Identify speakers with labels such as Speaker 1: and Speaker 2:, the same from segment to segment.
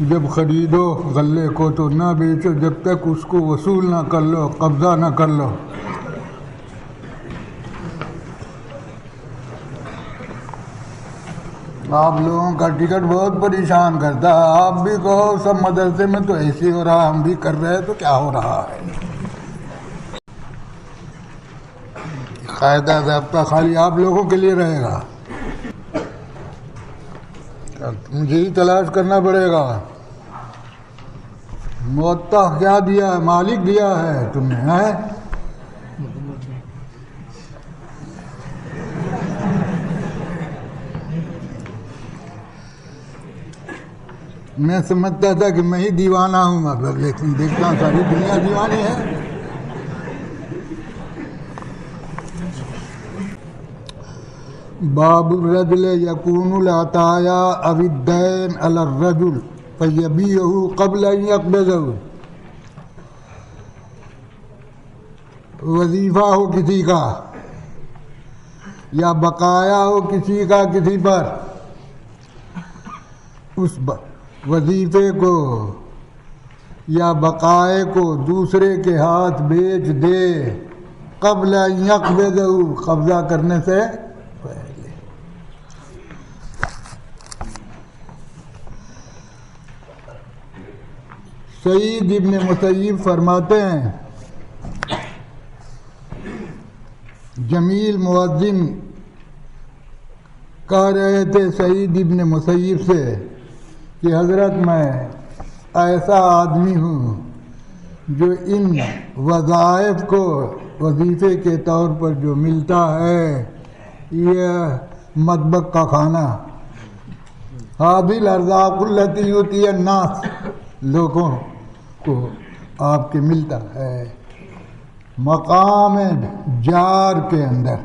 Speaker 1: جب خریدو غلے کو تو نہ بیچو جب تک اس کو وصول نہ کر لو، قبضہ نہ کر لو۔ آپ لوگوں کا ٹکٹ بہت پریشان کرتا ہے، آپ بھی کہو سب مدرسے میں تو ایسے ہو رہا، ہم بھی کر رہے ہیں تو کیا ہو رہا ہے؟ قاعدہ ضابطہ خالی آپ لوگوں کے لیے رہے گا، مجھے ہی تلاش کرنا پڑے گا۔ موطا کیا دیا ہے؟ مالک دیا ہے تم نے، ہے؟ میں سمجھتا تھا کہ میں ہی دیوانہ ہوں، مگر لیکن دیکھتا ہوں ساری دنیا دیوانی ہے۔ باب الرجل یکون العطایا او الدین علی الرجل فیبیعہ قبل ان یقبضہ۔ وظیفہ ہو کسی کا یا بقایا ہو کسی کا کسی پر، اس وظیفے کو یا بقائے کو دوسرے کے ہاتھ بیچ دے قبل ان یقبضہ، قبضہ کرنے سے پہلے۔ سعید ابن مسیب فرماتے ہیں، جمیل مؤذن کہہ رہے تھے سعید ابن مسیب سے کہ حضرت میں ایسا آدمی ہوں جو ان وظائف کو وظیفے کے طور پر جو ملتا ہے، یہ مطبخ کا کھانا، حاضل ارزاق التی یؤتی الناس، لوگوں کو آپ کے ملتا ہے مقام جار کے اندر،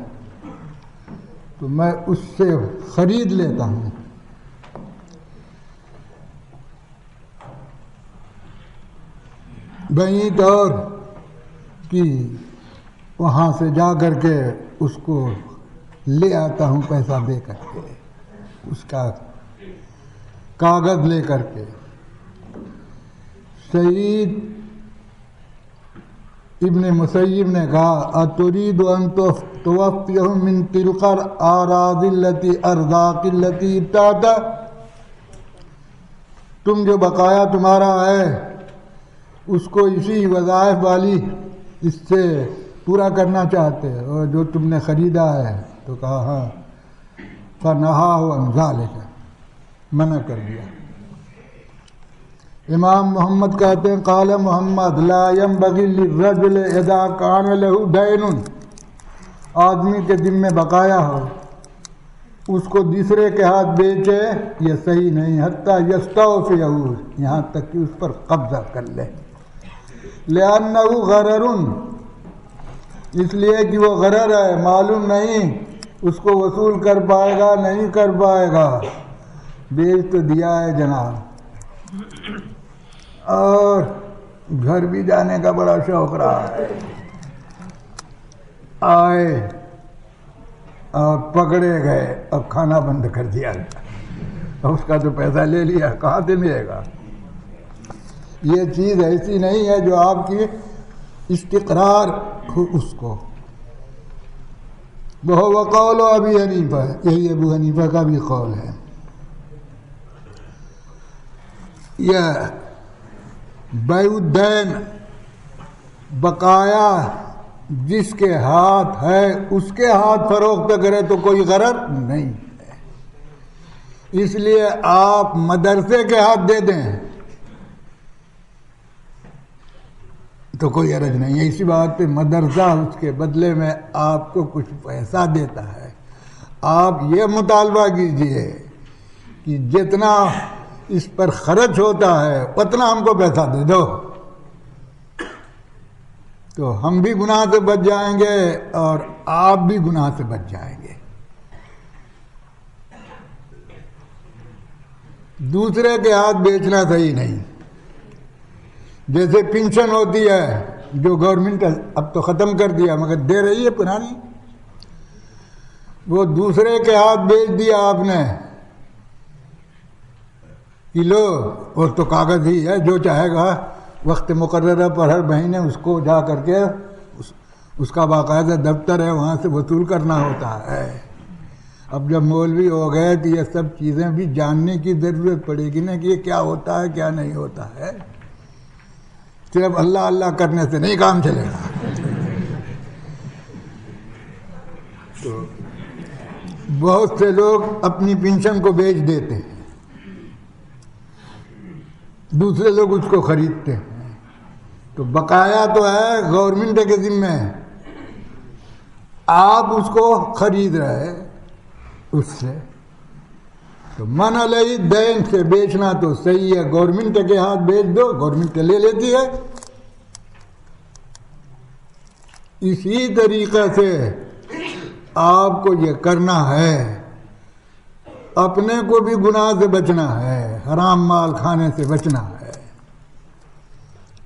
Speaker 1: تو میں اس سے خرید لیتا ہوں۔ بعید اور کہ وہاں سے جا کر کے اس کو لے آتا ہوں پیسہ دے کر کے، اس کا کاغذ لے کر کے۔ سعید ابن مسیب نے کہا، اتريد ان توفيهم من تلك الاراض التي ارزاق التي ابتعت، تم جو بقایا تمہارا ہے اس کو اسی وظائف والی اس سے پورا کرنا چاہتے ہیں، اور جو تم نے خریدا ہے، تو کہا ہاں۔ فنہاہ عن ذلک، منع کر دیا۔ امام محمد کہتے ہیں، قال محمد لا ينبغي للرجل اذا كان له دین، آدمی کے ذمہ بقایا ہو اس کو دوسرے کے ہاتھ بیچے، یہ صحیح نہیں، حتیٰ یستوفیہ، یہاں تک کہ اس پر قبضہ کر لے۔ لأنہ غرر، اس لیے کہ وہ غرر ہے، معلوم نہیں اس کو وصول کر پائے گا نہیں کر پائے گا، بیچ تو دیا ہے جناب۔ اور گھر بھی جانے کا بڑا شوق رہا ہے، آئے اور پکڑے گئے، اب کھانا بند کر دیا، اس کا تو پیسہ لے لیا، کہاں سے ملے گا؟ یہ چیز ایسی نہیں ہے جو آپ کی استقرار ہو اس کو۔ وہ قول ابی حنیفہ، یہی ابو حنیفہ کا بھی قول ہے۔ یہ بیع الدین، بقایا جس کے ہاتھ ہے اس کے ہاتھ فروخت کرے تو کوئی غرر نہیں ہے، اس لیے آپ مدرسے کے ہاتھ دے دیں تو کوئی حرج نہیں ہے۔ اسی بات پہ مدرسہ اس کے بدلے میں آپ کو کچھ پیسہ دیتا ہے، آپ یہ مطالبہ کیجئے کہ جتنا اس پر خرچ ہوتا ہے اتنا ہم کو پیسہ دے دو، تو ہم بھی گناہ سے بچ جائیں گے اور آپ بھی گناہ سے بچ جائیں گے۔ دوسرے کے ہاتھ بیچنا صحیح نہیں۔ جیسے پینشن ہوتی ہے جو گورنمنٹ اب تو ختم کر دیا مگر دے رہی ہے پرانی، وہ دوسرے کے ہاتھ بیچ دیا آپ نے، کہ لو اور تو کاغذ ہی ہے، جو چاہے گا وقت مقررہ پر ہر مہینے اس کو جا کر کے اس کا باقاعدہ دفتر ہے، وہاں سے وصول کرنا ہوتا ہے۔ اب جب مولوی ہو گئے تو یہ سب چیزیں بھی جاننے کی ضرورت پڑے گی نا کہ یہ کیا ہوتا ہے کیا نہیں ہوتا ہے۔ صرف اللہ اللہ کرنے سے نہیں کام چلے گا۔ تو بہت سے لوگ اپنی پینشن کو بیچ دیتے ہیں، دوسرے لوگ اس کو خریدتے ہیں، تو بقایا تو ہے گورنمنٹ کے ذمہ ہے، آپ اس کو خرید رہے اس سے، تو من علیہ دین سے بیچنا تو صحیح ہے، گورنمنٹ کے ہاتھ بیچ دو، گورنمنٹ لے لیتی ہے۔ اسی طریقے سے آپ کو یہ کرنا ہے، اپنے کو بھی گناہ سے بچنا ہے، حرام مال کھانے سے بچنا ہے،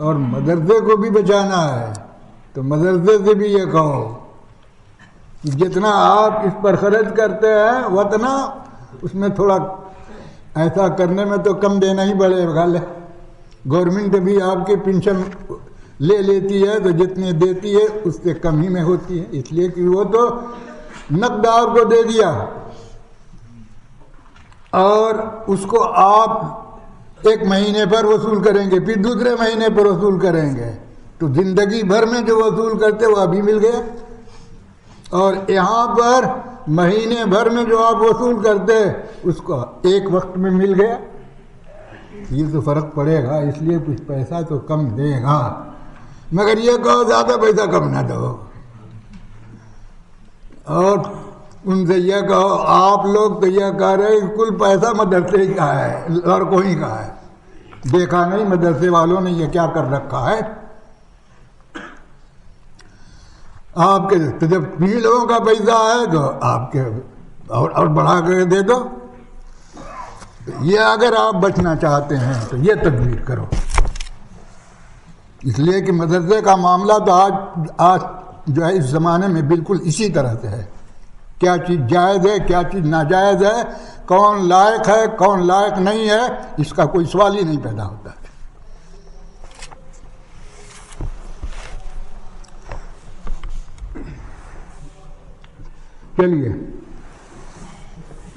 Speaker 1: اور مدرسے کو بھی بچانا ہے۔ تو مدرسے سے بھی یہ کہو کہ جتنا آپ اس پر خرچ کرتے ہیں اتنا اس میں تھوڑا ایسا کرنے میں تو کم دینا ہی پڑے گا۔ گورنمنٹ بھی آپ کی پینشن لے لیتی ہے تو جتنے دیتی ہے اس سے کم ہی میں ہوتی ہے، اس لیے کہ وہ تو نقد آپ کو دے دیا اور اس کو آپ ایک مہینے پر وصول کریں گے، پھر دوسرے مہینے پر وصول کریں گے، تو زندگی بھر میں جو وصول کرتے وہ ابھی مل گیا، اور یہاں پر مہینے بھر میں جو آپ وصول کرتے اس کو ایک وقت میں مل گیا۔ یہ تو فرق پڑے گا، اس لیے کچھ پیسہ تو کم دے گا، مگر یہ کہو زیادہ پیسہ کم نہ دو، اور ان سے یہ کہو آپ لوگ تو یہ کہہ رہے ہیں کل پیسہ مدرسے کا ہے، لڑکوں ہی کا ہے، دیکھا نہیں مدرسے والوں نے یہ کیا کر رکھا ہے۔ آپ کے تو جب 20 لوگوں کا پیسہ ہے تو آپ کے اور بڑھا کر دے دو۔ یہ اگر آپ بچنا چاہتے ہیں تو یہ تدبیر کرو، اس لیے کہ مدرسے کا معاملہ تو آج جو ہے اس زمانے میں بالکل اسی طرح سے ہے، کیا چیز جائز ہے کیا چیز ناجائز ہے، کون لائق ہے کون لائق نہیں ہے، اس کا کوئی سوال ہی نہیں پیدا ہوتا ہے۔ چلیے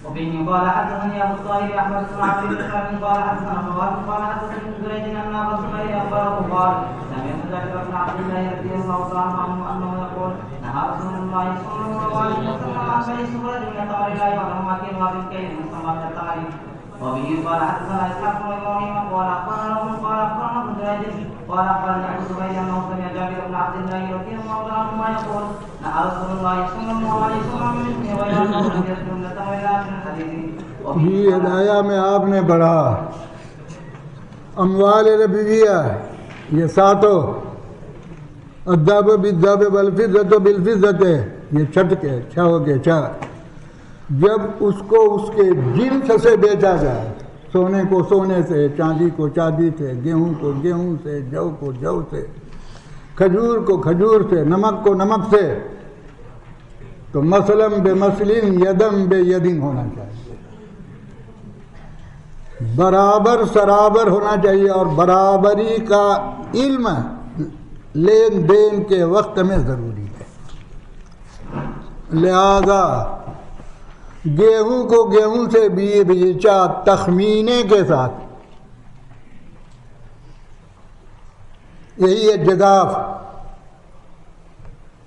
Speaker 2: وبه قال حدثني ابو الطاهر احمد بن عبد الرحمن قال حدثنا فواد قال حدثني ابن جريج ان ابا الزبير اخبره قال سمعت جابر بن عبد الله رضي الله تعالى عنه انه يقول نهى رسول الله صلى الله عليه وسلم عن بيع سوره من تمر لا يعلم ما فيها بالكيل مسمى التمر. وبه قال حدثنا اسحاق بن ابراهيم قال اخبرنا ابن جريج قال اخبرني ابو الزبير انه سمع جابر بن عبد الله رضي الله عنهما يقول نهى رسول الله صلى الله عليه وسلم من مثل غير انه لم يذكر من تمر الا من حديثه.
Speaker 1: یہ ہدایہ میں آپ نے پڑھا اموال ربویہ یہ ساتوں الذهب بالذهب والفضة بالفضة، یہ چھٹ کے چھا ہو کے چھا، جب اس کو اس کے جنس سے بیچا جائے، سونے کو سونے سے، چاندی کو چاندی سے، گیہوں کو گیہوں سے، جو کو جو سے، کھجور کو کھجور سے، نمک کو نمک سے، تو مثلاً بے مثلن یدم بے یدن ہونا چاہیے، برابر سرابر ہونا چاہیے، اور برابری کا علم لین دین کے وقت میں ضروری ہے۔ لہذا گیہوں کو گیہوں سے بھی بیچا تخمینے کے ساتھ، یہی ہے جزاف،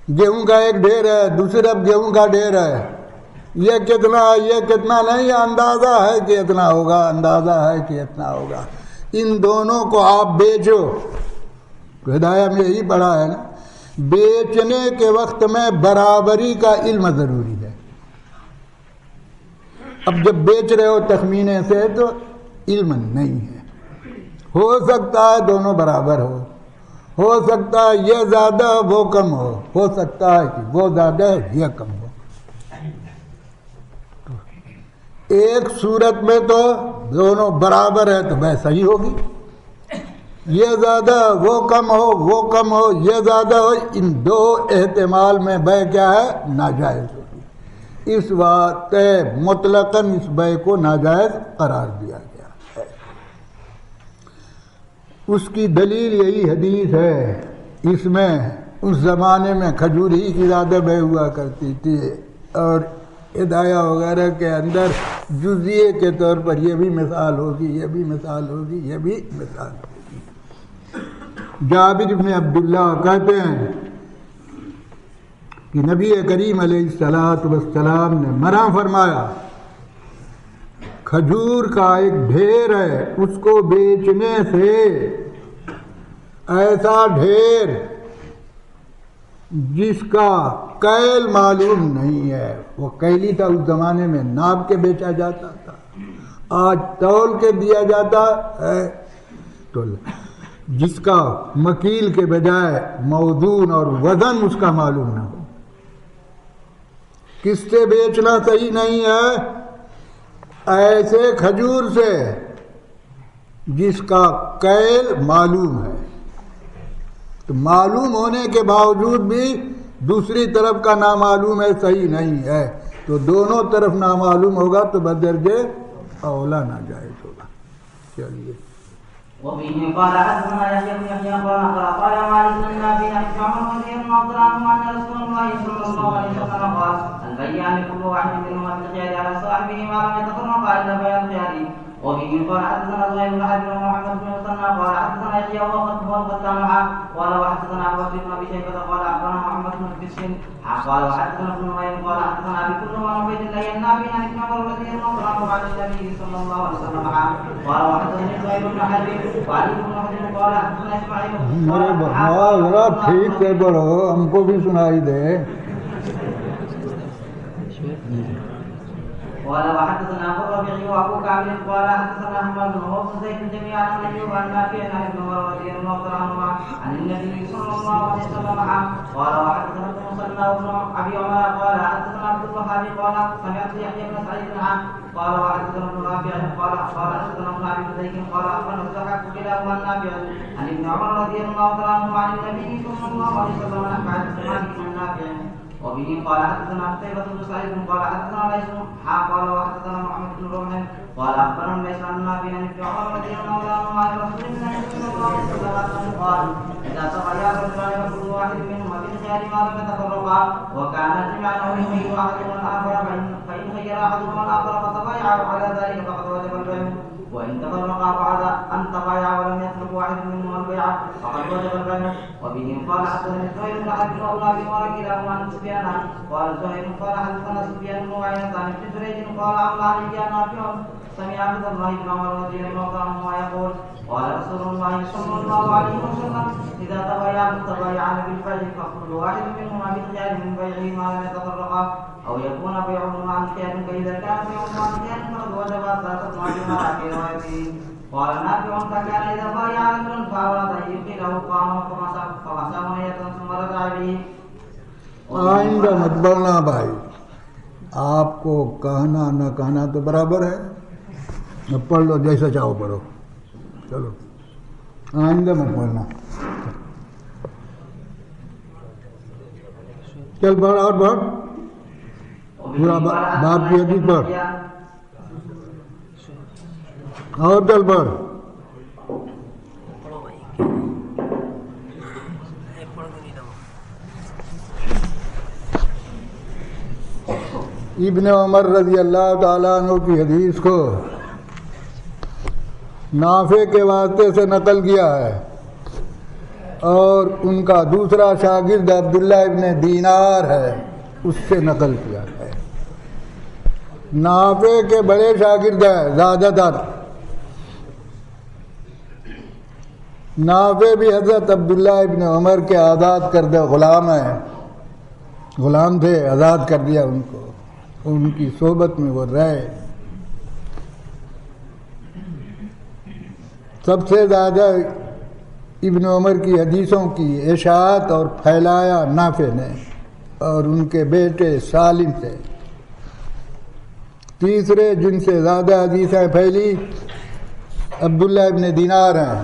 Speaker 1: گیہوں کا ایک ڈھیر ہے دوسری طرف گیہوں کا ڈھیر ہے، یہ کتنا نہیں، اندازہ ہے کہ اتنا ہوگا، اندازہ ہے کہ اتنا ہوگا، ان دونوں کو آپ بیچو، ہدایہ میں یہی پڑھا ہے نا، بیچنے کے وقت میں برابری کا علم ضروری ہے۔ اب جب بیچ رہے ہو تخمینے سے تو علم نہیں ہے، ہو سکتا ہے دونوں برابر ہو سکتا ہے یہ زیادہ وہ کم ہو سکتا ہے کہ وہ زیادہ ہے یہ کم ہو، ایک صورت میں تو دونوں برابر ہے تو بے صحیح ہوگی، یہ زیادہ وہ کم ہو یہ زیادہ ہو، ان دو احتمال میں بے کیا ہے ناجائز ہوگی، اس واسطے مطلقاً اس بے کو ناجائز قرار دیا گیا ہے۔ اس کی دلیل یہی حدیث ہے. اس میں اس زمانے میں کھجور ہی کی زیادہ بہ ہوا کرتی تھی اور ہدایہ وغیرہ کے اندر جزیے کے طور پر یہ بھی مثال ہوگی، یہ بھی مثال ہوگی، یہ بھی مثال ہوگی. جابر بن عبداللہ کہتے ہیں کہ نبی کریم علیہ السلام نے منع فرمایا کھجور کا ایک ڈھیر ہے، اس کو بیچنے سے ایسا ڈھیر جس کا کیل معلوم نہیں ہے. وہ کیلی تھا اس زمانے میں، ناپ کے بیچا جاتا تھا. آج تول کے دیا جاتا ہے تو جس کا مکیل کے بجائے موزون اور وزن اس کا معلوم نہ ہو. کس سے بیچنا صحیح نہیں ہے؟ ایسے کھجور سے جس کا کیل معلوم ہے. تو معلوم ہونے کے باوجود بھی دوسری طرف کا نامعلوم ہے، صحیح نہیں ہے. تو دونوں طرف نامعلوم ہوگا تو بدرجے اولا ناجائز ہوگا. چلیے.
Speaker 2: وبه قال حدثنا يحيى بن يحيى قال مالك بن نافع عن عمر رضي الله عنه ان رسول الله صلى الله عليه وسلم قال البيعان كل واحد منهما بالخيار على صاحبه ما لم يتفرقا الا بيع الخيار. وبه قال حدثنا زهير بن حرب ومحمد بن مثنى قال حدثنا يحيى وقد قال وحدثنا ابو بكر بن ابي شيبه قال اخبرنا محمد بن بشر قال وحدثنا ابن نمير قال حدثنا ابي كل من عبيد الله النافع عن ابن عمر رضي الله عنه عن النبي صلى الله عليه وسلم قال وحدثني زهير بن حرب وعلي بن حجر قال حدثنا اسماعيل
Speaker 1: میرے بھائی ٹھیک سے پڑھو، ہم کو بھی سنائی دے.
Speaker 2: قال وحدثنا ابو الربيع وابو كامل قال حدثنا احمد بن زيد جميعا عن ايوب عن نافع عن ابن عمر رضي الله عنهما عن النبي صلى الله عليه وسلم قال وحدثنا ابن مسلم وابن ابي عمر قال حدثنا عبد الوهاب قال سمعت يحيى بن سعيد قال وحدثنا ابن نافع قال حدثنا ابن ابي زيد قال اخبرنا الزهاق كلاهما عن نافع عن ابن عمر رضي الله عنهما عن النبي صلى الله عليه وسلم نحو حديث عن نافع. وبه قال حدثنا قتيبة بن سعيد قال حدثنا ليس قال وحدثنا محمد بن رمح قال اخبرنا ليس عن نافع عن ابن عمر رضي الله عنه عن رسول الله صلى الله عليه وسلم قال اذا تغير الرجلان فكل واحد منهما بالخيار ما لم يتفرقا وكان جمعا او يخير احدهما الاخر فان خير احدهما الاخر فتبايعوا على ذلك فقد وجب البيع وان تفرقا بعد ان تبايعوا ولم يترك واحد منهما البيع فقد وجب البيع. وبه قال حدثنا زهير بن حرب واولى بن كلاهما عن سفيان قال زهير قال حدثنا سفيان بن عيينة عن ابن جريج قال عن مالك نافع سمع عبد الله بن عمر رضي الله عنهما يقول قال رسول الله صلى الله عليه وسلم اذا تبايعان بالبيع فكل واحد منهما بالخيار من بيعه ما لم يتفرقا او يكون بيعهما عن خيار فاذا كان بيعهما عن خيار فقد وجب ثلاثة معلومات في روايته. قال نافع فكان اذا بايع رجل فاراد ان يقيله قام فمسى منية ثم رجع به.
Speaker 1: آئندہ مت بولنا بھائی، آپ کو کہنا نہ کہنا تو برابر ہے. اب پڑھ لو جیسا چاہو پڑھو، چلو آئندہ مت بولنا. چل پڑھ اور پڑھ، پورا باپ کی حدیث پڑھ اور چل پڑھ. ابن عمر رضی اللہ تعالیٰ عنہ کی حدیث کو نافع کے واسطے سے نقل کیا ہے اور ان کا دوسرا شاگرد عبداللہ ابن دینار ہے، اس سے نقل کیا ہے. نافع کے بڑے شاگرد ہیں زیادہ تر. نافع بھی حضرت عبداللہ ابن عمر کے آزاد کردہ غلام ہیں، غلام تھے، آزاد کر دیا ان کو، ان کی صحبت میں وہ رہے. سب سے زیادہ ابن عمر کی حدیثوں کی اشاعت اور پھیلایا نافع نے اور ان کے بیٹے سالم سے. تیسرے جن سے زیادہ حدیثیں پھیلی عبداللہ ابن دینار ہیں.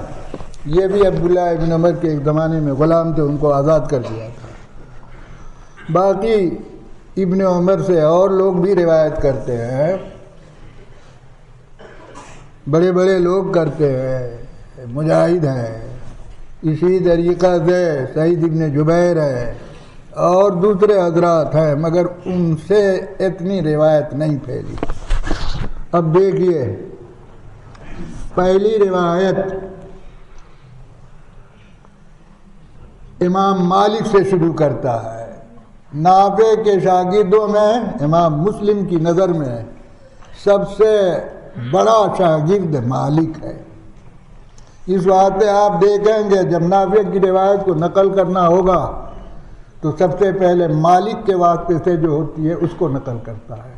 Speaker 1: یہ بھی عبداللہ ابن عمر کے ایک زمانے میں غلام تھے، ان کو آزاد کر دیا تھا. باقی ابن عمر سے اور لوگ بھی روایت کرتے ہیں، بڑے بڑے لوگ کرتے ہیں. مجاہد ہے، اسی طریقہ سے سعید ابن جبیر ہے اور دوسرے حضرات ہیں، مگر ان سے اتنی روایت نہیں پھیلی۔ اب دیکھیے پہلی روایت امام مالک سے شروع کرتا ہے۔ نافع کے شاگردوں میں امام مسلم کی نظر میں سب سے بڑا شاگرد مالک ہے۔ اس واسطے آپ دیکھیں گے جب نافع کی روایت کو نقل کرنا ہوگا تو سب سے پہلے مالک کے واسطے سے جو ہوتی ہے اس کو نقل کرتا ہے،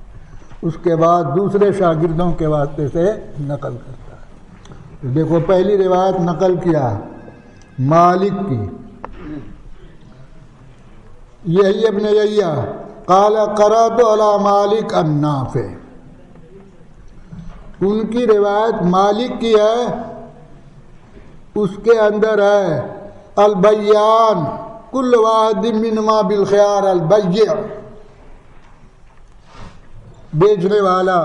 Speaker 1: اس کے بعد دوسرے شاگردوں کے واسطے سے نقل کرتا ہے۔ تو دیکھو پہلی روایت نقل کیا مالک کی، یہی ابن یحییٰ قال قرأت علی مالک النافع، ان کی روایت مالک کی ہے، اس کے اندر ہے البیان کل واحد منہما بالخیار، البیع بیچنے والا،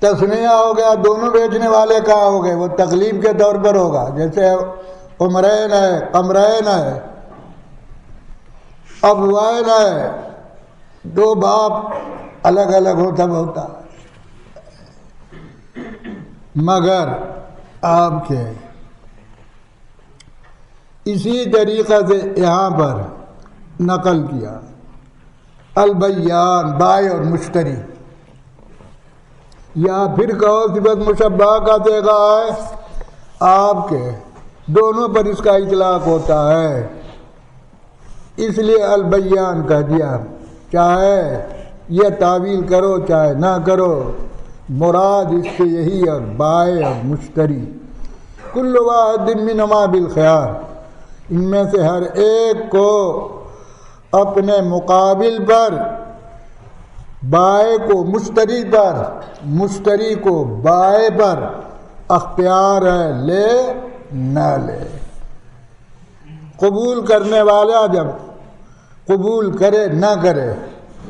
Speaker 1: تثنیہ ہو گیا، دونوں بیچنے والے کہاں ہو گئے؟ وہ تقلیب کے طور پر ہوگا، جیسے عمرین ہے، قمرین ہے، ابوین ہے، دو باپ الگ الگ ہوتا ہوتا، مگر آپ کے اسی طریقہ سے یہاں پر نقل کیا البیان بائع اور مشتری، یا پھر کہو صفت مشبہ کا صیغہ ہے، آپ کے دونوں پر اس کا اطلاق ہوتا ہے، اس لیے البیان کہہ دیا، چاہے یہ تعویل کرو چاہے نہ کرو، مراد اس سے یہی ہے، بائع اور مشتری، کل واحد منہما بالخیار، ان میں سے ہر ایک کو اپنے مقابل پر، بائع کو مشتری پر، مشتری کو بائع پر اختیار ہے، لے نہ لے۔ قبول کرنے والا جب قبول کرے نہ کرے،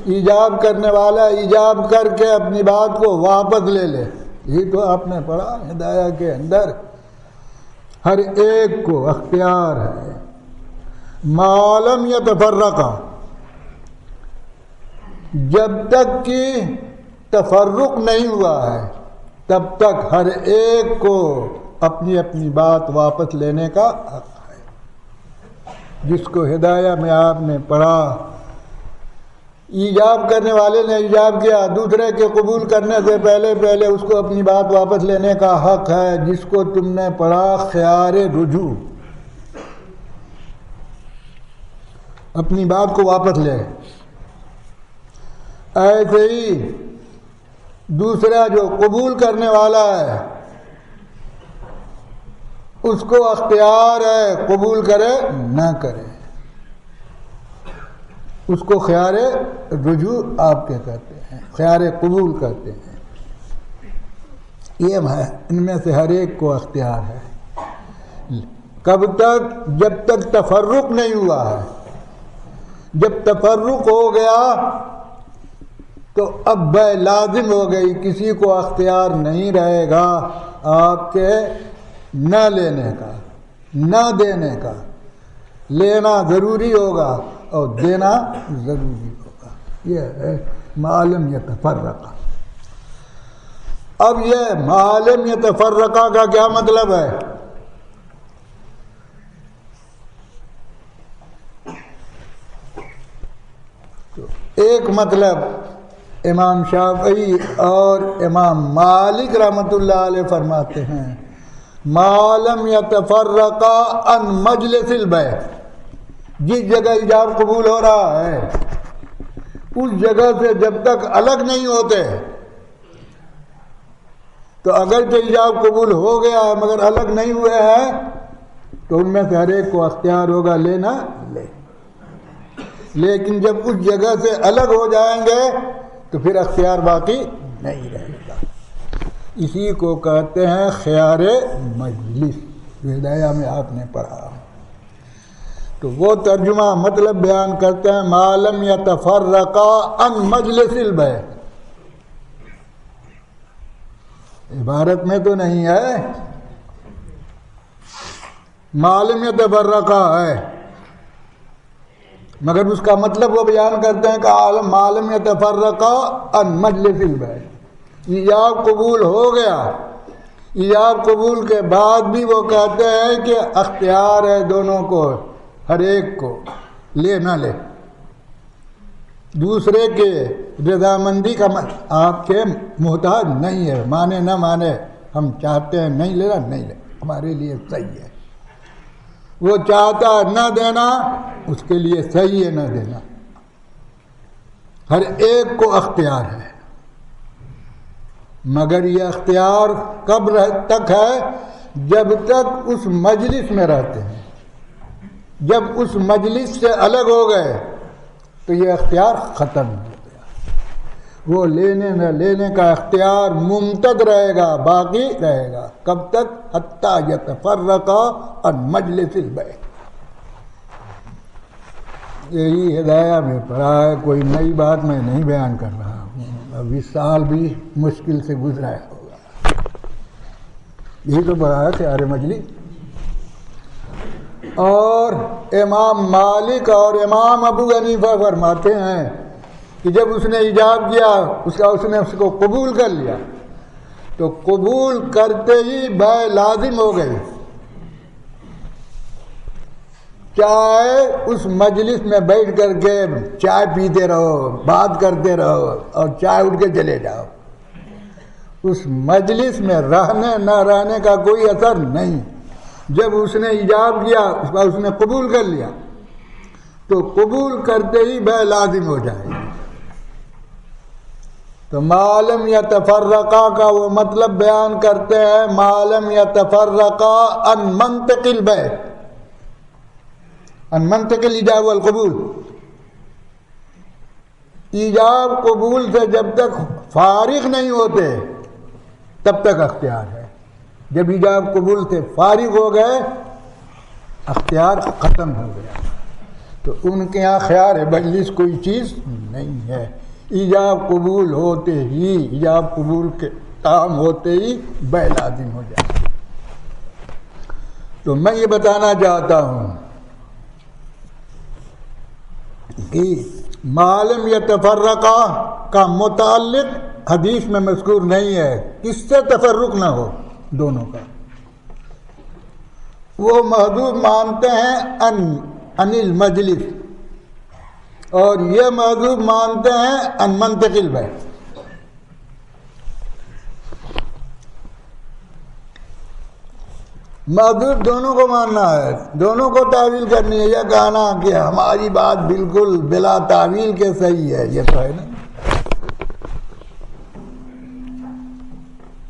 Speaker 1: ایجاب کرنے والا ایجاب کر کے اپنی بات کو واپس لے لے، یہ تو آپ نے پڑھا ہدایہ کے اندر، ہر ایک کو اختیار ہے، ما لم یتفرقا، جب تک کہ تفرق نہیں ہوا ہے تب تک ہر ایک کو اپنی اپنی بات واپس لینے کا حق ہے۔ جس کو ہدایہ میں آپ نے پڑھا، ایجاب کرنے والے نے ایجاب کیا، دوسرے کے قبول کرنے سے پہلے اس کو اپنی بات واپس لینے کا حق ہے۔ جس کو تم نے پڑھا خیار رجوع، اپنی بات کو واپس لے، ایسے ہی دوسرا جو قبول کرنے والا ہے اس کو اختیار ہے، قبول کرے نہ کرے، اس کو خیار رجوع آپ کے کہتے ہیں، خیار قبول کرتے ہیں۔ یہ ہے ان میں سے ہر ایک کو اختیار ہے، کب تک؟ جب تک تفرق نہیں ہوا ہے۔ جب تفرق ہو گیا تو اب بے لازم ہو گئی، کسی کو اختیار نہیں رہے گا آپ کے نہ لینے کا، نہ دینے کا۔ لینا ضروری ہوگا اور دینا ضروری ہوگا، یہ ہے معلوم یتفرقہ۔ اب یہ معلوم یتفرقہ کا کیا مطلب ہے؟ ایک مطلب امام شافعی اور امام مالک رحمۃ اللہ علیہ فرماتے ہیں، ما لم یتفرقا عن مجلس البیع، جس جگہ ایجاب قبول ہو رہا ہے اس جگہ سے جب تک الگ نہیں ہوتے، تو اگر تو ایجاب قبول ہو گیا ہے مگر الگ نہیں ہوئے ہیں تو ان میں سے ہر ایک کو اختیار ہوگا، لینا لے۔ لیکن جب اس جگہ سے الگ ہو جائیں گے تو پھر اختیار باقی نہیں رہے گا۔ اسی کو کہتے ہیں خیار مجلس، جو ہدایہ میں آپ نے پڑھا۔ تو وہ ترجمہ مطلب بیان کرتے ہیں، ما لم یتفرقا عن مجلس البیع، عبارت میں تو نہیں ہے، معلوم یتفرقا ہے، مگر اس کا مطلب وہ بیان کرتے ہیں کہ معلوم یتفرقا عن مجلس البیع، ایجاب قبول ہو گیا، ایجاب قبول کے بعد بھی وہ کہتے ہیں کہ اختیار ہے دونوں کو، ہر ایک کو لے نہ لے، دوسرے کے رضامندی کا آپ کے محتاج نہیں ہے، مانے نہ مانے، ہم چاہتے ہیں نہیں لینا نہیں لے، ہمارے لیے صحیح ہے، وہ چاہتا ہے نہ دینا، اس کے لیے صحیح ہے نہ دینا، ہر ایک کو اختیار ہے، مگر یہ اختیار کب تک ہے؟ جب تک اس مجلس میں رہتے ہیں، جب اس مجلس سے الگ ہو گئے تو یہ اختیار ختم ہو گیا، وہ لینے نہ لینے کا اختیار ممتد رہے گا، باقی رہے گا، کب تک؟ حتی یتفرقا عن مجلس البیع۔ یہی ہدایہ میں پڑھا ہے، کوئی نئی بات میں نہیں بیان کر رہا ہوں، ابھی سال بھی مشکل سے گزرا ہوگا، یہی تو پڑھا ہے خیار مجلس۔ اور امام مالک اور امام ابو حنیفہ فرماتے ہیں کہ جب اس نے ایجاب کیا، اس نے اس کو قبول کر لیا، تو قبول کرتے ہی بیع لازم ہو گئی، چاہے اس مجلس میں بیٹھ کر کے چائے پیتے رہو، بات کرتے رہو اور چائے اٹھ کے چلے جاؤ، اس مجلس میں رہنے نہ رہنے کا کوئی اثر نہیں۔ جب اس نے ایجاب کیا، اس نے قبول کر لیا، تو قبول کرتے ہی بیع لازم ہو جائے۔ تو معلم یتفرقا کا وہ مطلب بیان کرتے ہیں، معلم یتفرقا عن منطق البیع، عن منطق الایجاب والقبول، ایجاب قبول سے جب تک فارغ نہیں ہوتے تب تک اختیار ہے، جب ایجاب قبول سے فارغ ہو گئے اختیار ختم ہو گیا۔ تو ان کے یہاں خیار مجلس کوئی چیز نہیں ہے، ایجاب قبول ہوتے ہی، ایجاب قبول کے کام ہوتے ہی بیع لازم ہو جائے۔ تو میں یہ بتانا چاہتا ہوں کہ معلم یتفرقا کا متعلق حدیث میں مذکور نہیں ہے، کس سے تفرق نہ ہو دونوں کا، وہ محدود مانتے ہیں عن المجلس، اور یہ محدود مانتے ہیں عن منطق البیع۔ محدود دونوں کو ماننا ہے، دونوں کو تعویل کرنی ہے، یہ کہنا کہ ہماری بات بالکل بلا تعویل کے صحیح ہے، یہ تو ہے نا۔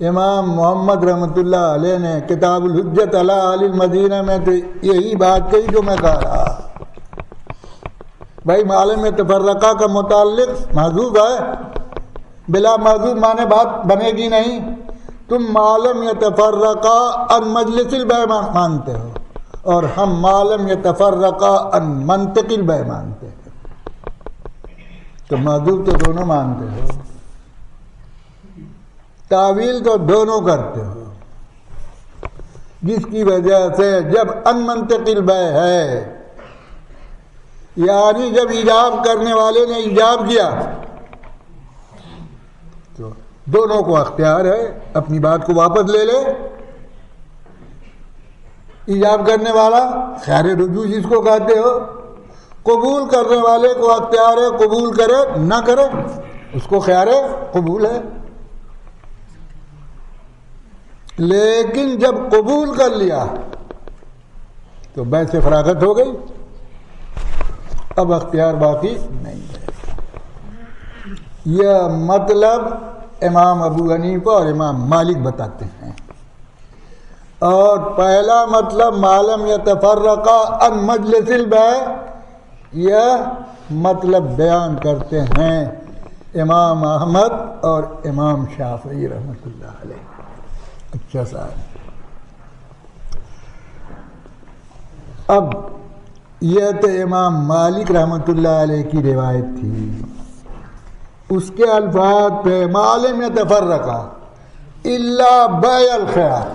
Speaker 1: امام محمد رحمۃ اللہ علیہ نے کتاب الحجت علی اہل المدینہ میں تو یہی بات کہی جو میں کہہ رہا، بھائی معلم یتفرقا کا متعلق محذوف ہے، بلا محذوف مانے بات بنے گی نہیں، تم معلم یتفرقا عن مجلس البیع مانتے ہو اور ہم معلم یتفرقا عن منطق البیع مانتے ہیں، تو محذوف تو دونوں مانتے ہو، تعویل تو دونوں کرتے ہو، جس کی وجہ سے جب ان منطق البیع ہے، یعنی جب ایجاب کرنے والے نے ایجاب کیا تو دونوں کو اختیار ہے اپنی بات کو واپس لے لے، ایجاب کرنے والا خیار رجوع جس کو کہتے ہو، قبول کرنے والے کو اختیار ہے، قبول کرے نہ کرے اس کو خیار قبول ہے، لیکن جب قبول کر لیا تو بیع سے فراغت ہو گئی، اب اختیار باقی نہیں ہے۔ یہ مطلب امام ابو حنیفہ اور امام مالک بتاتے ہیں، اور پہلا مطلب معلم یتفرقا عن مجلس البیع، یہ مطلب بیان کرتے ہیں امام احمد اور امام شافعی رحمۃ اللہ علیہ۔ اچھا صاحب، اب یہ تو امام مالک رحمۃ اللہ علیہ کی روایت تھی، اس کے الفاظ پہ معلم یتفرقا الا بیع الخیار،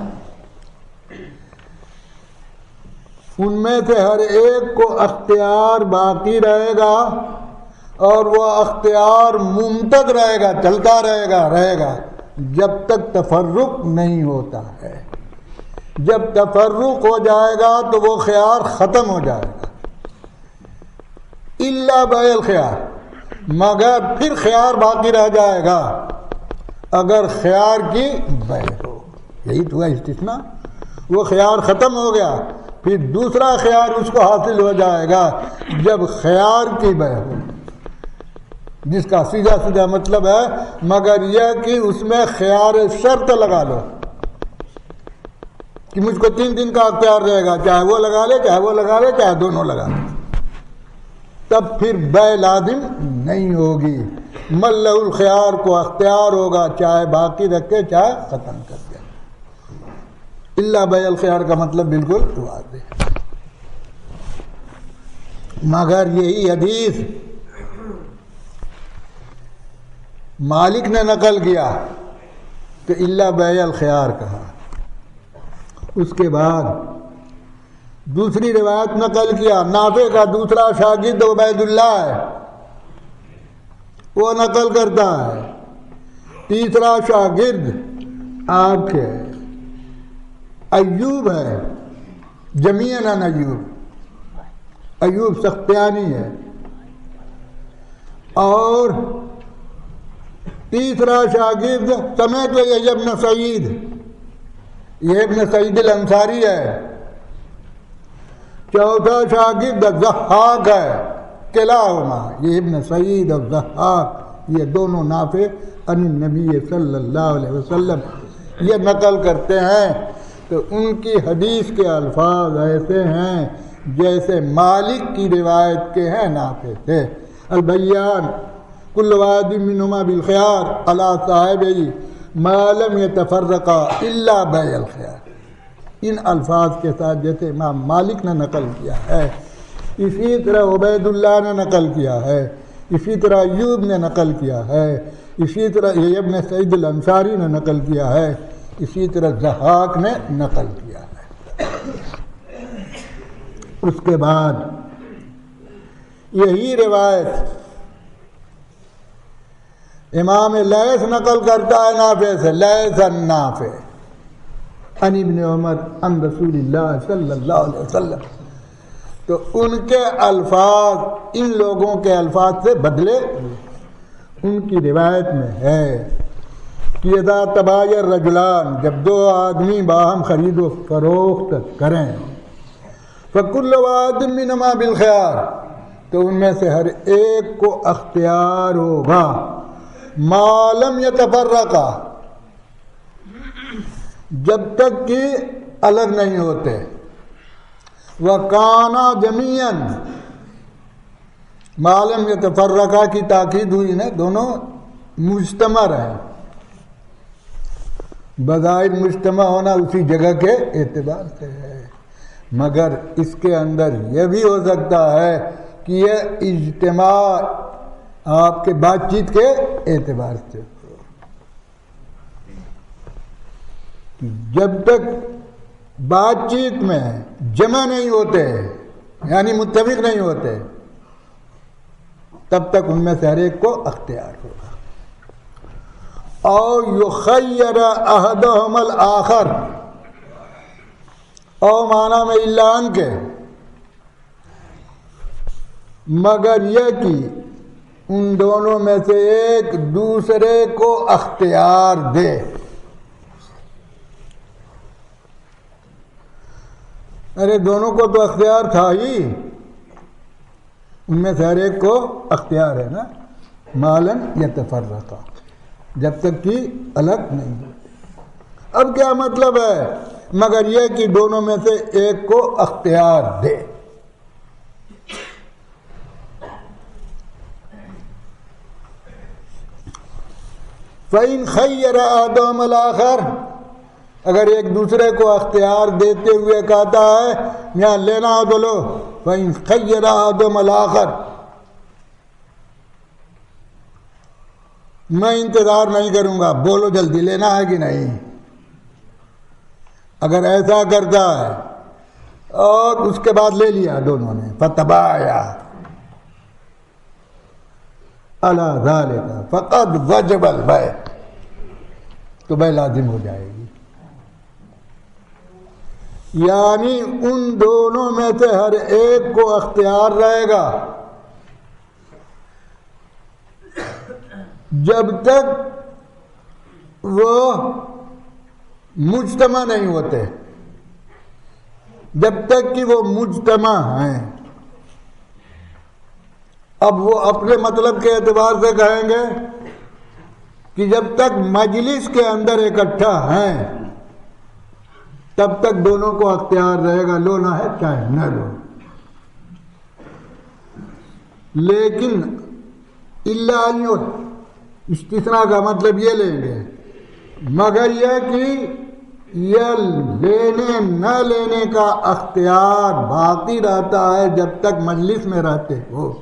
Speaker 1: ان میں سے ہر ایک کو اختیار باقی رہے گا اور وہ اختیار ممتد رہے گا، چلتا رہے گا جب تک تفرق نہیں ہوتا ہے۔ جب تفرق ہو جائے گا تو وہ خیار ختم ہو جائے گا۔ الا بیع الخیار، مگر پھر خیار باقی رہ جائے گا اگر خیار کی بیع ہو، یہی تو ہے استثناء۔ وہ خیار ختم ہو گیا، پھر دوسرا خیار اس کو حاصل ہو جائے گا جب خیار کی بیع ہو، جس کا سیدھا مطلب ہے مگر یہ کہ اس میں خیار شرط لگا لو کہ مجھ کو 3 دن کا اختیار رہے گا، چاہے وہ لگا لے چاہے دونوں لگا لے، تب پھر بیع لازم نہیں ہوگی۔ ملہ الخیار کو اختیار ہوگا، چاہے باقی رکھے چاہے ختم کر دے۔ الا بیع الخیار کا مطلب بالکل واضح ہے۔ مگر یہی حدیث مالک نے نقل کیا کہ الا بیع الخیار کہا، اس کے بعد دوسری روایت نقل کیا، نافع کا دوسرا شاگرد عبید اللہ ہے، وہ نقل کرتا ہے، تیسرا شاگرد آپ کے ایوب ہے، جمیعاً عن ایوب سختیانی ہے، اور تیسرا شاگرد سمیت یہ ابن سعید، یہ ابن سعید الانصاری ہے، چوتھا شاگرد ضحاک ہے، کلاہما یہ ابن سعید اور ضحاک یہ دونوں نافع عن النبی صلی اللہ علیہ وسلم یہ نقل کرتے ہیں، تو ان کی حدیث کے الفاظ ایسے ہیں جیسے مالک کی روایت کے ہیں نافع سے۔ البیان کل واحد منہما بالخیار علی صاحبہ ما لم یتفرقا الا بیع الخیار، ان الفاظ کے ساتھ جیسے امام مالک نے نقل کیا ہے، اسی طرح عبید اللہ نے نقل کیا ہے، اسی طرح ایوب نے نقل کیا ہے، اسی طرح یہ ابن سعید الانصاری نے نقل کیا ہے، اسی طرح ضحاک نے نقل کیا ہے۔ اس کے بعد یہی روایت امام لیث نقل کرتا ہے نافع سے، لیث النافع عن ابن عمر عن رسول اللہ صلی اللہ علیہ وسلم، تو ان کے الفاظ ان لوگوں کے الفاظ سے بدلے، ان کی روایت میں ہے کہ اذا تبايع الرجلان، جب دو آدمی باہم خرید و فروخت کریں، فكل واحد منهما بالخيار، تو ان میں سے ہر ایک کو اختیار ہوگا، ما لم يتفرقا، جب تک کہ الگ نہیں ہوتے، وَكَانَا جَمِيعًا، ما لم يتفرقا کی تاکید ہوئی نا، دونوں مجتمع ہیں، بظاہر مجتمع ہونا اسی جگہ کے اعتبار سے ہے، مگر اس کے اندر یہ بھی ہو سکتا ہے کہ یہ اجتماع آپ کے بات چیت کے اعتبار سے ہو، جب تک بات چیت میں جمع نہیں ہوتے یعنی متفق نہیں ہوتے تب تک ان میں سے ہر ایک کو اختیار ہوگا۔ اور یخیر احدہم الآخر، او معنی میں اعلان کے، مگر یہ کہ ان دونوں میں سے ایک دوسرے کو اختیار دے، ارے دونوں کو تو اختیار تھا ہی، ان میں سے ہر ایک کو اختیار ہے نا، مالن یتفرقا، جب تک کہ الگ نہیں ہوتے۔ اب کیا مطلب ہے؟ مگر یہ کہ دونوں میں سے ایک کو اختیار دے۔ فَإِنْ خَيَّرَ أَحَدُهُمَا الْآخَرَ، اگر ایک دوسرے کو اختیار دیتے ہوئے کہتا ہے یہاں لینا ہو تو لو، فَإِنْ خَيَّرَ أَحَدُهُمَا الْآخَرَ، میں انتظار نہیں کروں گا، بولو جلدی لینا ہے کہ نہیں۔ اگر ایسا کرتا ہے اور اس کے بعد لے لیا دونوں نے، فتبایا علی ذالک فقد وجب البیع، تو بیع لازم ہو جائے گی۔ یعنی ان دونوں میں سے ہر ایک کو اختیار رہے گا جب تک وہ مجتمع نہیں ہوتے، جب تک کہ وہ مجتمع ہیں۔ اب وہ اپنے مطلب کے اعتبار سے کہیں گے کہ جب تک مجلس کے اندر اکٹھا ہیں تب تک دونوں کو اختیار رہے گا، لونا ہے چاہے نہ لو۔ لیکن اللہ استثناء کا مطلب یہ لیں گے، مگر یہ کہ یہ لینے نہ لینے کا اختیار باقی رہتا ہے جب تک مجلس میں رہتے ہو۔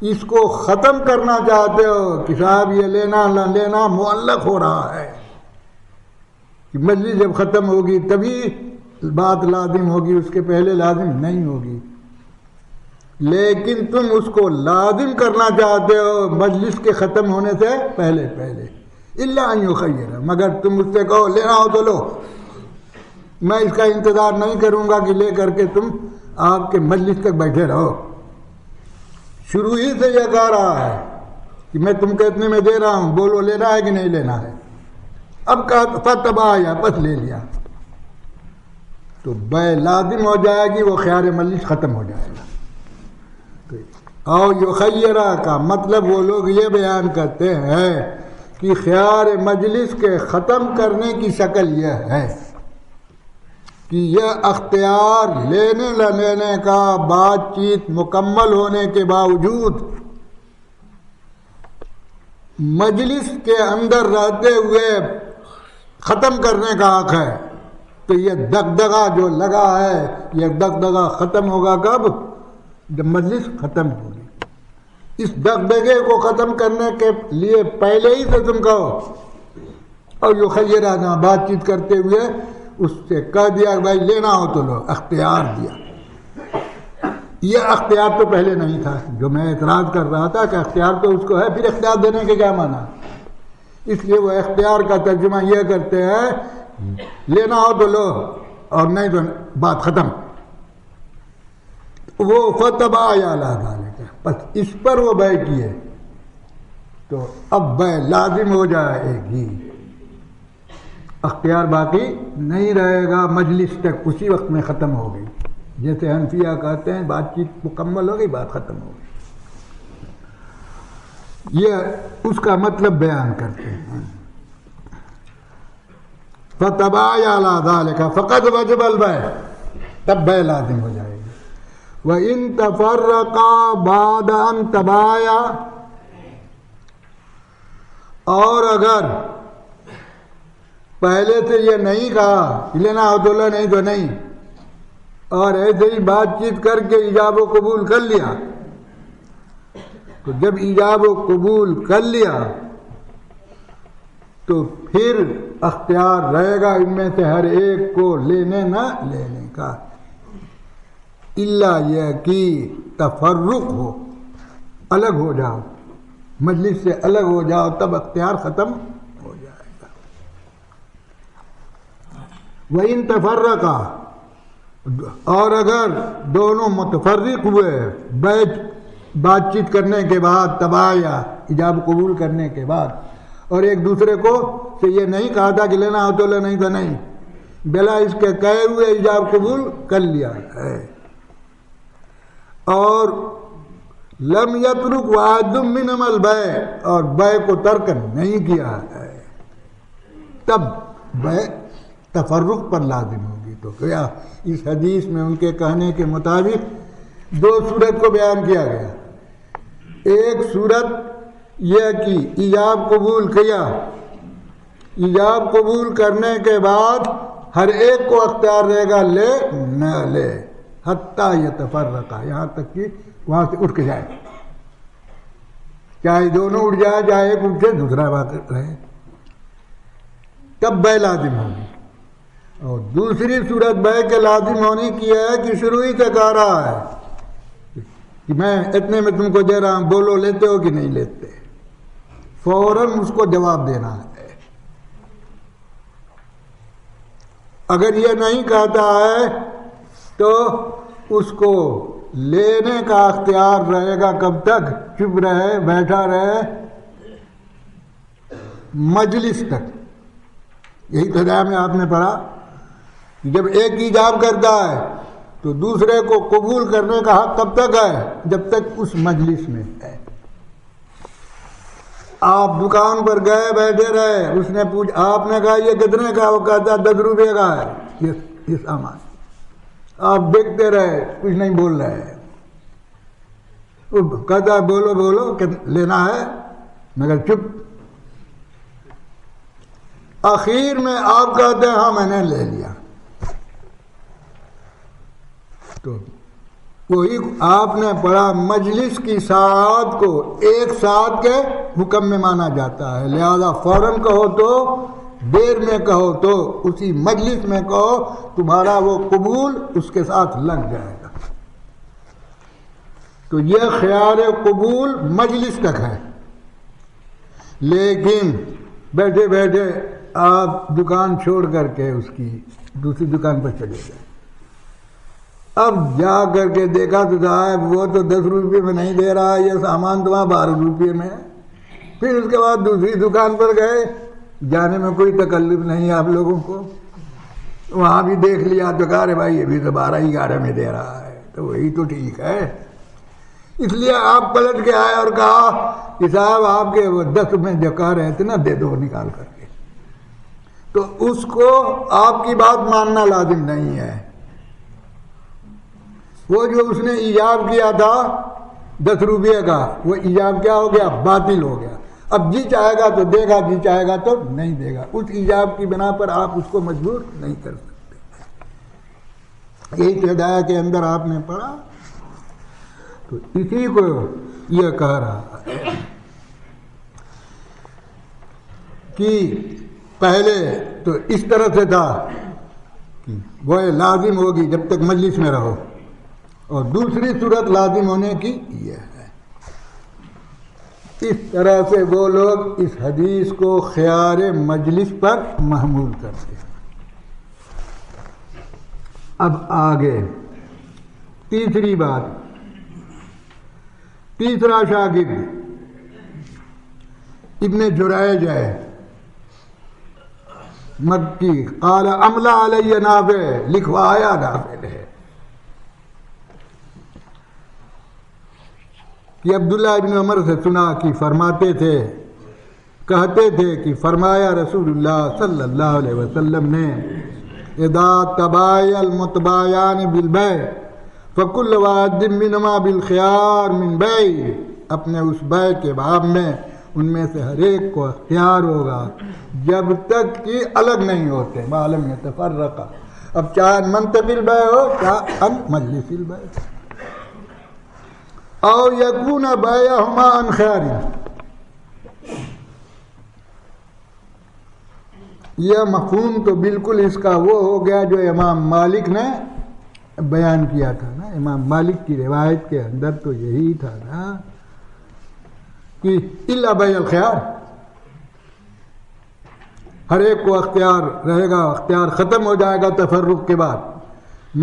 Speaker 1: اس کو ختم کرنا چاہتے ہو کہ صاحب یہ لینا نہ لینا معلق ہو رہا ہے، کہ مجلس جب ختم ہوگی تبھی بات لازم ہوگی، اس کے پہلے لازم نہیں ہوگی۔ لیکن تم اس کو لازم کرنا چاہتے ہو مجلس کے ختم ہونے سے پہلے الا ان یخیر، مگر تم اس سے کہو لینا ہو تو لو، میں اس کا انتظار نہیں کروں گا کہ لے کر کے تم آپ کے مجلس تک بیٹھے رہو۔ شروع ہی سے یہ کہہ رہا ہے کہ میں تم کو اتنے میں دے رہا ہوں، بولو لینا ہے کہ نہیں لینا ہے۔ اب کہا فتبایا، بس لے لیا، تو بیع لازم ہو جائے گی، وہ خیار مجلس ختم ہو جائے گا۔ اور یخیرہ کا مطلب وہ لوگ یہ بیان کرتے ہیں کہ خیار مجلس کے ختم کرنے کی شکل یہ ہے کہ یہ اختیار لینے نہ لینے کا بات چیت مکمل ہونے کے باوجود مجلس کے اندر رہتے ہوئے ختم کرنے کا حق ہے۔ تو یہ دغدغہ جو لگا ہے، یہ دغدغہ ختم ہوگا کب؟ جب مجلس ختم ہوگی۔ اس دغدغے کو ختم کرنے کے لیے پہلے ہی سے تم کہو، اور یخیرہ نہ بات چیت کرتے ہوئے اس سے کہہ دیا کہ بھائی لینا ہو تو لو، اختیار دیا۔ یہ اختیار تو پہلے نہیں تھا، جو میں اعتراض کر رہا تھا کہ اختیار تو اس کو ہے، پھر اختیار دینے کے کیا معنی؟ اس لیے وہ اختیار کا ترجمہ یہ کرتے ہیں لینا ہو تو لو اور نہیں تو بات ختم۔ وہ فتبایا علی ذالک، بس اس پر وہ بیع کیے تو اب بیع لازم ہو جائے گی، اختیار باقی نہیں رہے گا، مجلس تک اسی وقت میں ختم ہو گئی۔ جیسے حنفیہ کہتے ہیں بات چیت مکمل ہو گئی، بات ختم ہو گئی، یہ اس کا مطلب بیان کرتے ہیں۔ فتبایا علی ذالک فقد وجب البیع، تب بیع لازم ہو جائے گی۔ وَإِن تَفَرَّقَا بَعْدَ أَن تَبَايَا، اور اگر پہلے سے یہ نہیں کہا کہ لینا ہو تو لو نہیں تو نہیں، اور ایسے ہی بات چیت کر کے ایجاب و قبول کر لیا، تو جب ایجاب و قبول کر لیا تو پھر اختیار رہے گا ان میں سے ہر ایک کو لینے نہ لینے کا، اللہ یہ کہ تفرق ہو، الگ ہو جاؤ، مجلس سے الگ ہو جاؤ، تب اختیار ختم ہو جائے گا۔ وَإِن تَفَرَّقَا، اور اگر دونوں متفرق ہوئے بات چیت کرنے کے بعد، تبایا ایجاب قبول کرنے کے بعد، اور ایک دوسرے کو سے یہ نہیں کہا تھا کہ لینا ہو تو لو نہیں تو نہیں، بلا اس کے کہے ہوئے ایجاب قبول کر لیا ہے، اور لم یترک واحد منہما البیع، اور بیع کو ترک نہیں کیا ہے، تب بیع تفرق پر لازم ہوگی۔ تو کیا اس حدیث میں ان کے کہنے کے مطابق دو صورت کو بیان کیا گیا، ایک صورت یہ کہ ایجاب قبول کیا، ایجاب قبول کرنے کے بعد ہر ایک کو اختیار رہے گا لے نہ لے، حتیٰ یتفرقا، یہاں تک کہ وہاں سے اٹھ کے جائے، چاہے دونوں اٹھ جائے چاہے ایک اٹھ سے دوسرا باقی رہے، تب بے لازم ہوگی۔ اور دوسری صورت بے کے لازم ہونے کی ہے کہ شروع ہی سے کہہ رہا ہے کہ میں اتنے میں تم کو دے رہا ہوں، بولو لیتے ہو کہ نہیں لیتے، فوراً اس کو جواب دینا ہے۔ اگر یہ نہیں کہتا ہے تو اس کو لینے کا اختیار رہے گا کب تک؟ چپ رہے، بیٹھا رہے، مجلس تک۔ یہی ابتدا میں آپ نے پڑھا کہ جب ایک ایجاب کرتا ہے تو دوسرے کو قبول کرنے کا حق کب تک ہے؟ جب تک اس مجلس میں ہے۔ آپ دکان پر گئے، بیٹھے رہے، اس نے آپ نے کہا یہ کتنے کا؟ وہ کہتا 10 روپے کا ہے یہ سامان۔ آپ دیکھتے رہے، کچھ نہیں بول رہے، وہ کہتا بولو بولو لینا ہے، مگر چپ۔ آخر میں آپ کہتے ہیں ہاں میں نے لے لیا، تو وہی آپ نے پڑھا مجلس کی ساعت کو ایک ساعت کے حکم میں مانا جاتا ہے، لہذا فوراً کہو تو دیر میں کہو تو اسی مجلس میں کہو، تمہارا وہ قبول اس کے ساتھ لگ جائے گا۔ تو یہ خیار قبول مجلس تک ہے، لیکن بیٹھے بیٹھے آپ دکان چھوڑ کر کے اس کی دوسری دکان پر چلے گئے، اب جا کر کے دیکھا تو صاحب وہ تو 10 روپے میں نہیں دے رہا، یہ سامان تو وہاں 12 روپے میں ہے۔ پھر اس کے بعد دوسری دکان پر گئے، جانے میں کوئی تکلف نہیں آپ لوگوں کو، وہاں بھی دیکھ لیا تو کہا رے بھائی یہ بھی تو 12-11 میں دے رہا ہے، تو وہی تو ٹھیک ہے۔ اس لیے آپ پلٹ کے آئے اور کہا کہ صاحب آپ کے وہ 10 میں جو کہہ رہے تھے نا دے دو نکال کر کے، تو اس کو آپ کی بات ماننا لازم نہیں ہے۔ وہ جو اس نے ایجاب کیا تھا 10 روپے کا، وہ ایجاب کیا ہو گیا؟ باطل ہو گیا۔ اب جی چاہے گا تو دے گا، جی چاہے گا تو نہیں دے گا، اس ایجاب کی بنا پر آپ اس کو مجبور نہیں کر سکتے۔ یہی ہدایہ کے اندر آپ نے پڑھا، تو اسی کو یہ کہہ رہا ہے کہ پہلے تو اس طرح سے تھا کہ وہ لازم ہوگی جب تک مجلس میں رہو، اور دوسری صورت لازم ہونے کی یہ ہے۔ اس طرح سے وہ لوگ اس حدیث کو خیار مجلس پر محمول کرتے ہیں۔ اب آگے تیسری بات، تیسرا شاگرد ابن جریج ہے مکی، قال املا علی نافع، لکھوایا نافع ہے کہ عبداللہ ابن عمر سے سنا کہ فرماتے تھے، کہتے تھے کہ فرمایا رسول اللہ صلی اللہ علیہ وسلم نے اذا تبايع المتبايعان بالبيع فكل واحد منهما بالخيار من بيع، اپنے اس بیع کے باب میں ان میں سے ہر ایک کو اختیار ہوگا جب تک کہ الگ نہیں ہوتے، معلوم یتفرقا، اب چاہے منتقل بیع ہو چاہے مجلس البیع، او یکون بیعہما عن خیار۔ یہ مفہوم تو بالکل اس کا وہ ہو گیا جو امام مالک نے بیان کیا تھا نا، امام مالک کی روایت کے اندر تو یہی تھا نا کہ الا بیع الخیار، ہر ایک کو اختیار رہے گا، اختیار ختم ہو جائے گا تفرق کے بعد،